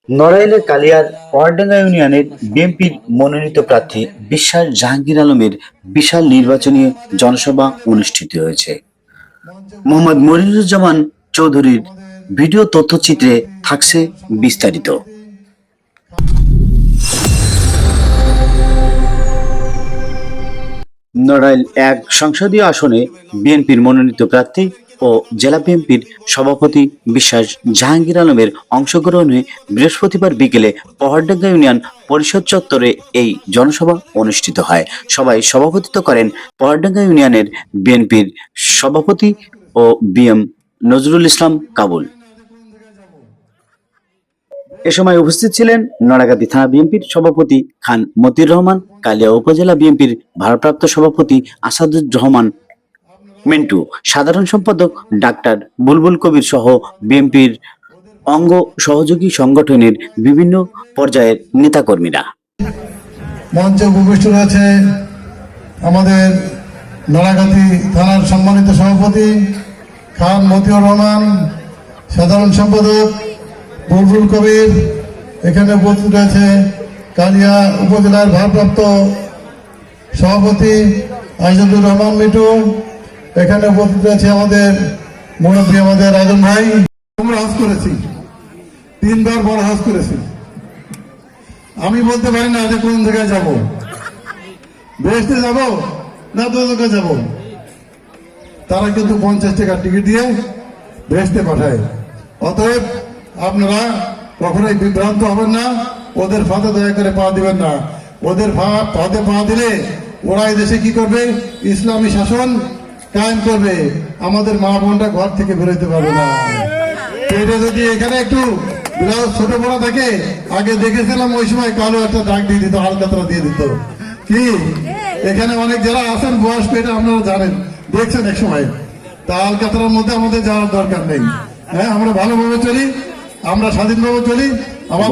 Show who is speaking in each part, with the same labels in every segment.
Speaker 1: নড়াইলের কালিয়ার পয়ারডাঙ্গা ইউনিয়নের বিএনপির মনোনীত প্রার্থী বিশ্বাস জাহাঙ্গীর আলমের বিশাল নির্বাচনী জনসভা অনুষ্ঠিত হয়েছে। মোহাম্মদ মনিরুজ্জামান চৌধুরীর ভিডিও তথ্যচিত্রে থাকছে বিস্তারিত। নড়াইল এক সংসদীয় আসনে বিএনপির মনোনীত প্রার্থী ও জেলা বিএনপির সভাপতি বিশ্বাস জাহাঙ্গীর আলমের অংশগ্রহণে বৃহস্পতিবার বিকেলে পহাড়ডাঙ্গা ইউনিয়ন পরিষদ চত্বরে এই জনসভা অনুষ্ঠিত হয়। সভায় সভাপতিত্ব করেন পহাড়ডাঙ্গা ইউনিয়নের বিএনপির সভাপতি ও বিএম নজরুল ইসলাম কাবুল। এ সময় উপস্থিত ছিলেন নড়াগাতি থানা বিএনপির সভাপতি খান মতিউর রহমান, কালিয়া উপজেলা বিএনপির ভারপ্রাপ্ত সভাপতি আসাদুর রহমান মিন্টু, সাধারণ সম্পাদক ডাক্তার বুলবুল কবির সহ বিএনপির অঙ্গ সহযোগী সংগঠনের বিভিন্ন পর্যায়ের নেতাকর্মীরা।
Speaker 2: মঞ্চে উপবিষ্ট রয়েছে আমাদের নড়াগাতি থানার সম্মানিত সভাপতি খান মতিউর রহমান, সাধারণ সম্পাদক বুলবুল কবির, এখানে উপস্থিত রয়েছে কালিয়া উপজেলার ভারপ্রাপ্ত সভাপতি আসাদুর রহমান মিন্টু, এখানে উপস্থিত রয়েছে আমাদের মুরব্বী আমাদের রাজন ভাই। আমরা হজ করেছি, 3 বার বড় হজ করেছি। আমি বলতে পারি না যে কোন জায়গায় যাব, বেহেশতে যাব না দোজখে যাব। তারা কিন্তু 50 টাকা টিকিট দিয়ে বেহেশতে পাঠায়। অতএব আপনারা কখনোই বিভ্রান্ত হবেন না, ওদের ফাঁদে দয়া করে পা দিবেন না। ওদের ফাঁদে পা দিলে ওরা এই দেশে কি করবে? ইসলামী শাসন কায়েম করবে, আমাদের মা বোনরা ঘর থেকে বেরোতে পারবে না। এটা যদি এখানে একটু ব্লাউজ ছোট বড় থাকে, আগে দেখেছিলাম ওই সময় কালো একটা দাগ দিয়ে দিত, হালকাতরা দিয়ে দিত। কি এখানে অনেক যারা আছেন বয়স্ক, এটা আপনারা জানেন, দেখছেন এক সময়, তা হালকাতরার মধ্যে আমাদের যাওয়ার দরকার নেই। হ্যাঁ, আমরা ভালোভাবে চলি, আমরা স্বাধীনভাবে চলি।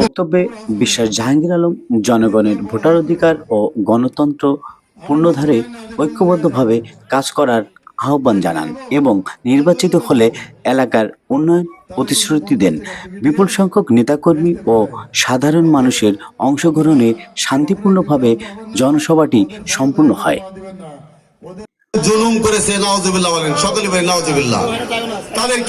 Speaker 1: বক্তব্যে বিশ্বাস জাহাঙ্গীর আলম জনগণের ভোটার অধিকার ও গণতন্ত্র পূর্ণধারে ঐক্যবদ্ধভাবে কাজ করার আহ্বান জানান এবং নির্বাচিত হলে এলাকার উন্নয়ন প্রতিশ্রুতি দেন। বিপুল সংখ্যক নেতাকর্মী ও সাধারণ মানুষের অংশগ্রহণে শান্তিপূর্ণভাবে জনসভাটি সম্পূর্ণ হয়।
Speaker 3: জুলুম করেছে, নাউজুবিল্লাহ বলেন, সকলে বলেন নাউজুবিল্লাহ। তাদের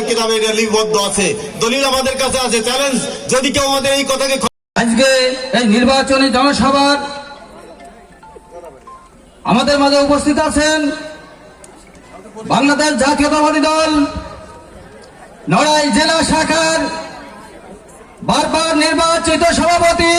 Speaker 3: কিতাবে এটা লিপিবদ্ধ আছে, দলিল আমাদের কাছে আছে। চ্যালেঞ্জ যদি কেউ আমাদের এই কথাকে।
Speaker 4: আজকে এই নির্বাচনী জনসভার আমাদের মাঝে উপস্থিত আছেন বাংলাদেশ জাতীয়তাবাদী দল নড়াইল জেলা শাখার বারবার নির্বাচিত সভাপতি